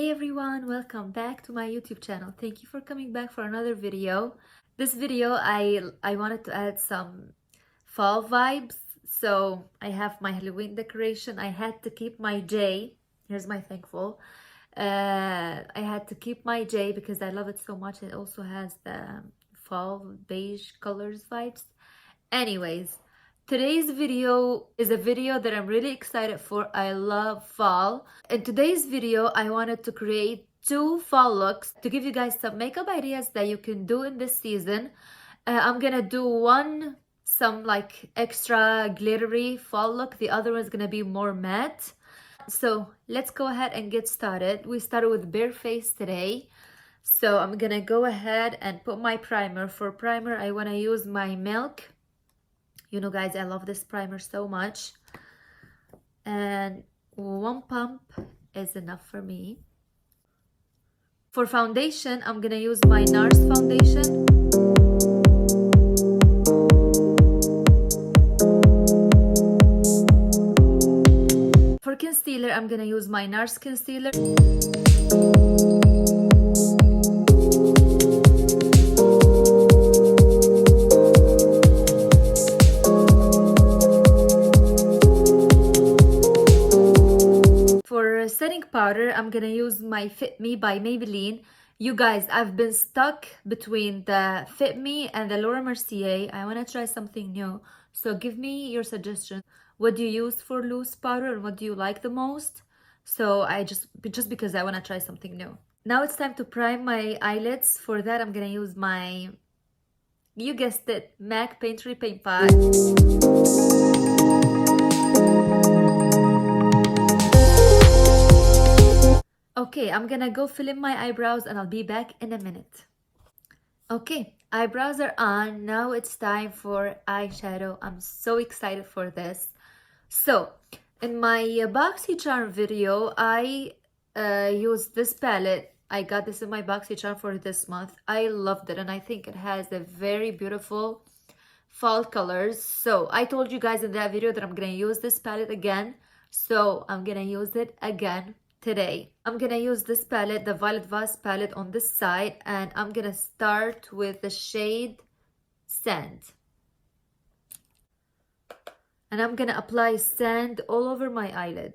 Hey everyone, welcome back to my YouTube channel. Thank you for coming back for another video. This video I wanted to add some fall vibes. So I have my Halloween decoration. I had to keep my J. Here's my thankful. I had to keep my J because I love it so much. It also has the fall beige colors vibes. Anyways, today's video is a video that I'm really excited for. I love fall. In today's video, I wanted to create two fall looks to give you guys some makeup ideas that you can do in this season. I'm gonna do some like extra glittery fall look. The other one's gonna be more matte. So let's go ahead and get started. We started with bare face today. So I'm gonna go ahead and put my primer. For primer, I wanna use my Milk. You know, guys, I love this primer so much. And one pump is enough for me. For foundation, I'm gonna use my NARS foundation. For concealer, I'm gonna use my NARS concealer. Setting powder, I'm gonna use my Fit Me by Maybelline. You guys, I've been stuck between the Fit Me and the Laura Mercier. I want to try something new, so give me your suggestions. What do you use for loose powder and what do you like the most? So I just because I want to try something new. Now it's time to prime my eyelids. For that, I'm gonna use my, you guessed it, MAC Painterly Paint Pot. Okay, I'm gonna go fill in my eyebrows and I'll be back in a minute. Okay, eyebrows are on. Now it's time for eyeshadow. I'm so excited for this. So, in my BoxyCharm video, I used this palette. I got this in my BoxyCharm for this month. I loved it and I think it has a very beautiful fall colors. So, I told you guys in that video that I'm gonna use this palette again. So, I'm gonna use it again today. I'm gonna use this palette, the Violet Vase palette, on this side, and I'm gonna start with the shade Sand. And I'm gonna apply sand all over my eyelid.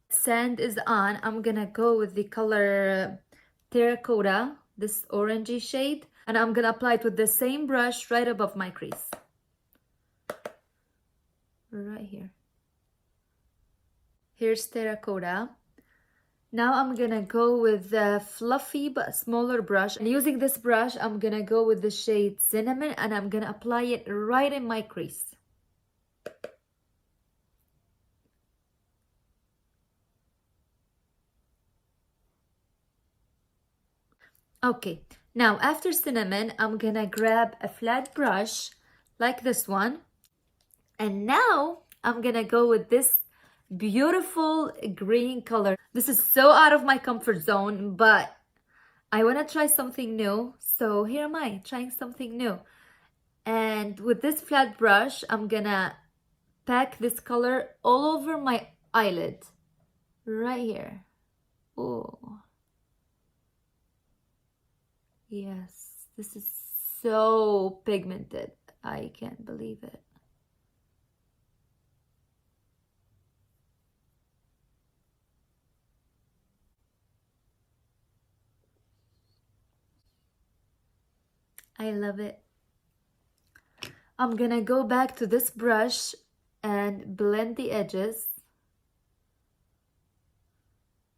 Sand is on. I'm gonna go with the color Terracotta, this orangey shade, and I'm gonna apply it with the same brush right above my crease. Right here. Here's Terracotta. Now I'm gonna go with the fluffy but smaller brush. And using this brush, I'm gonna go with the shade Cinnamon and I'm gonna apply it right in my crease. Okay, now after Cinnamon, I'm gonna grab a flat brush like this one. And now I'm gonna go with this beautiful green color. This is so out of my comfort zone, but I want to try something new. So here am I trying something new. And with this flat brush, I'm gonna pack this color all over my eyelid. Right here. Oh. Yes, this is so pigmented. I can't believe it. I love it. I'm gonna go back to this brush and blend the edges.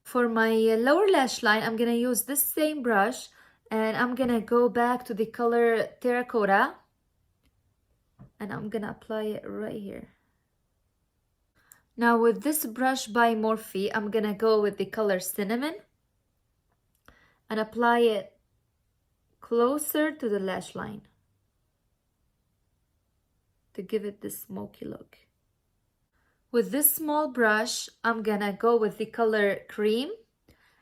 For my lower lash line, I'm gonna use this same brush and I'm gonna go back to the color Terracotta and I'm gonna apply it right here. Now with this brush by Morphe, I'm gonna go with the color Cinnamon and apply it closer to the lash line to give it this smoky look. With this small brush, I'm gonna go with the color Cream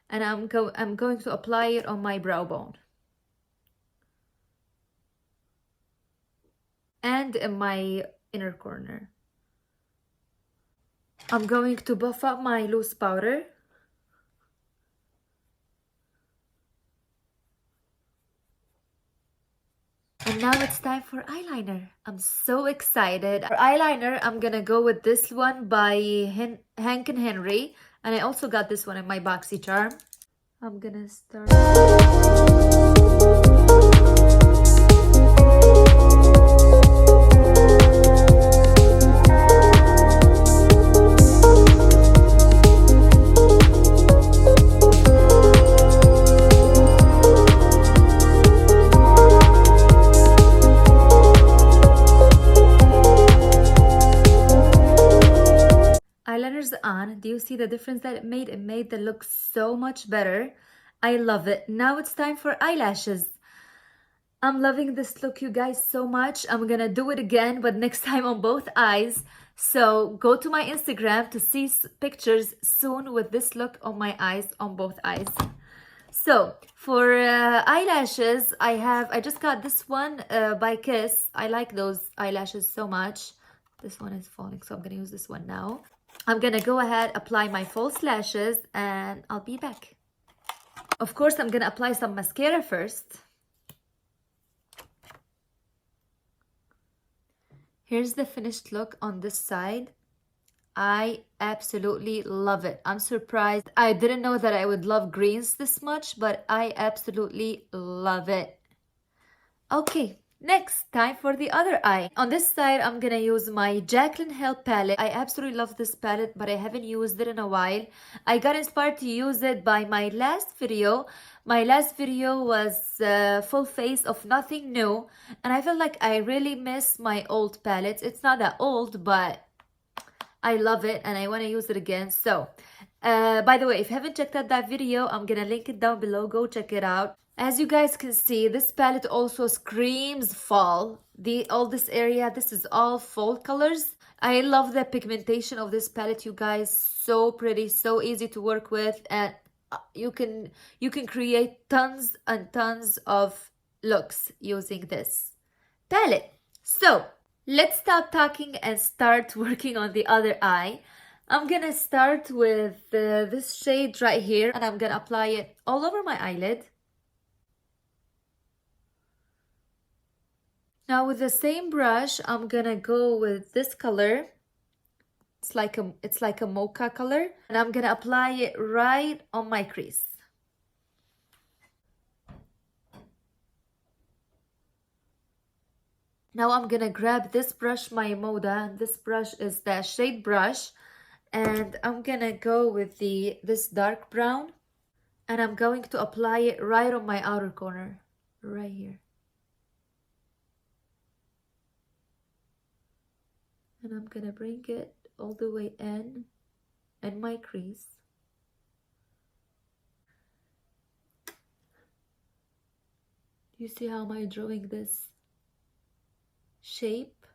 and I'm going to apply it on my brow bone and in my inner corner. I'm going to buff up my loose powder And now it's time for eyeliner. I'm so excited. For eyeliner, I'm gonna go with this one by Hank and Henry. And I also got this one in my BoxyCharm. I'm gonna start. Eyeliner's on. Do you see the difference that it made? It made the look so much better. I love it. Now it's time for eyelashes. I'm loving this look, you guys, so much. I'm gonna do it again, but next time on both eyes. So go to my Instagram to see pictures soon with this look on my eyes, on both eyes. So for eyelashes, I just got this one by Kiss. I like those eyelashes so much. This one is falling, so I'm gonna use this one now. I'm gonna go ahead, apply my false lashes, and I'll be back. Of course, I'm gonna apply some mascara first. Here's the finished look on this side. I absolutely love it. I'm surprised. I didn't know that I would love greens this much, but I absolutely love it. Okay, next, time for the other eye. On this side, I'm gonna use my Jaclyn Hill palette. I absolutely love this palette, but I haven't used it in a while. I got inspired to use it by my last video. My last video was full face of nothing new, and I feel like I really miss my old palettes. It's not that old, but I love it and I want to use it again. So, by the way, if you haven't checked out that video, I'm gonna link it down below. Go check it out. As you guys can see, this palette also screams fall. All this area, this is all fall colors. I love the pigmentation of this palette, you guys. So pretty, so easy to work with, and you can create tons and tons of looks using this palette. So let's stop talking and start working on the other eye. I'm gonna start with this shade right here, and I'm gonna apply it all over my eyelid. Now with the same brush, I'm gonna go with this color. It's like a mocha color, and I'm gonna apply it right on my crease. Now I'm gonna grab this brush, my Moda, and this brush is the shade brush, and I'm gonna go with this dark brown, and I'm going to apply it right on my outer corner, right here. And I'm gonna bring it all the way in my crease. You see how am I drawing this shape?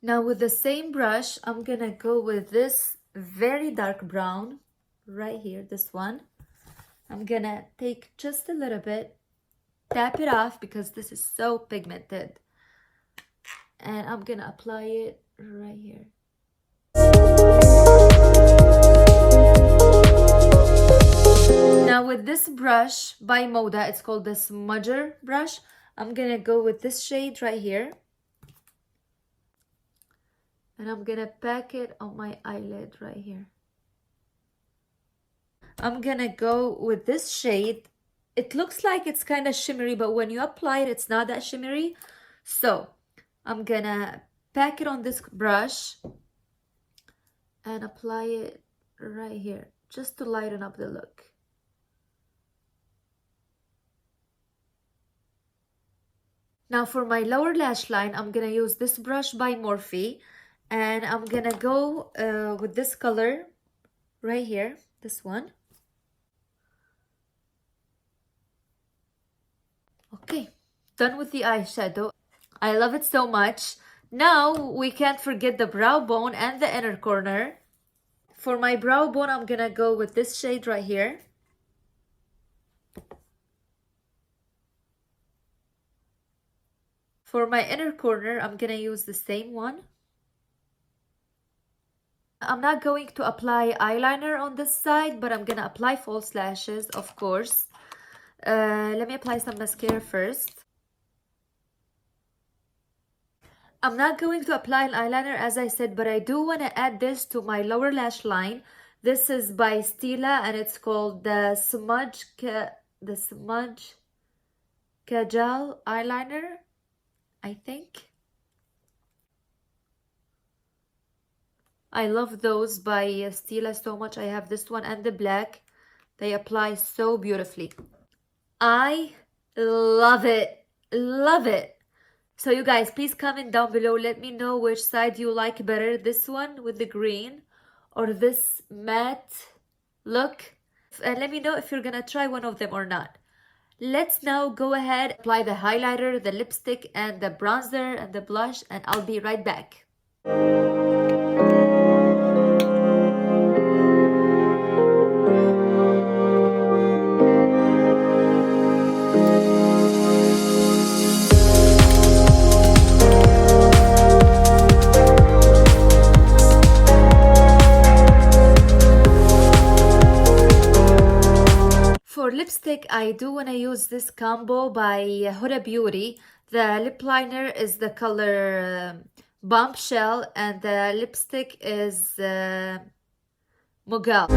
Now with the same brush, I'm gonna go with this very dark brown right here, this one. I'm gonna take just a little bit, tap it off because this is so pigmented, and I'm gonna apply it right here. Now with this brush by Moda, it's called the Smudger brush, I'm gonna go with this shade right here, and I'm gonna pack it on my eyelid right here. I'm gonna go with this shade. It looks like it's kind of shimmery, but when you apply it, it's not that shimmery. So I'm gonna pack it on this brush and apply it right here, just to lighten up the look. Now for my lower lash line, I'm gonna use this brush by Morphe, and I'm gonna go with this color right here, this one. Okay, done with the eyeshadow. I love it so much. Now we can't forget the brow bone and the inner corner. For my brow bone, I'm gonna go with this shade right here. For my inner corner, I'm gonna use the same one. I'm not going to apply eyeliner on this side, but I'm gonna apply false lashes, of course. Let me apply some mascara first. I'm not going to apply an eyeliner as I said, but I do want to add this to my lower lash line. This is by Stila and it's called the Smudge Kajal eyeliner, I think. I love those by Stila so much. I have this one and the black. They apply so beautifully. I love it. Love it. So you guys, please comment down below. Let me know which side you like better. This one with the green or this matte look. And let me know if you're gonna try one of them or not. Let's now go ahead, apply the highlighter, the lipstick, and the bronzer and the blush, and I'll be right back. For lipstick, I do want to use this combo by Huda Beauty. The lip liner is the color Bombshell and the lipstick is Mughal.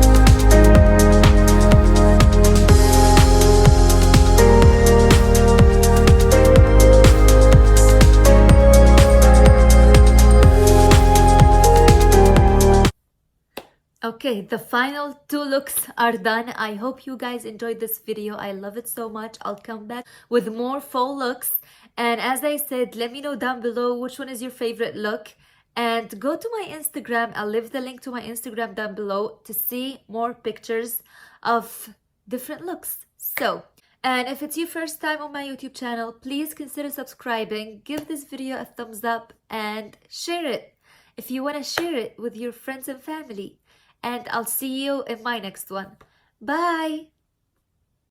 Okay, the final two looks are done. I hope you guys enjoyed this video. I love it so much. I'll come back with more fall looks. And as I said, let me know down below which one is your favorite look. And go to my Instagram. I'll leave the link to my Instagram down below to see more pictures of different looks. So, and if it's your first time on my YouTube channel, please consider subscribing, give this video a thumbs up, and share it if you want to share it with your friends and family. And I'll see you in my next one. Bye!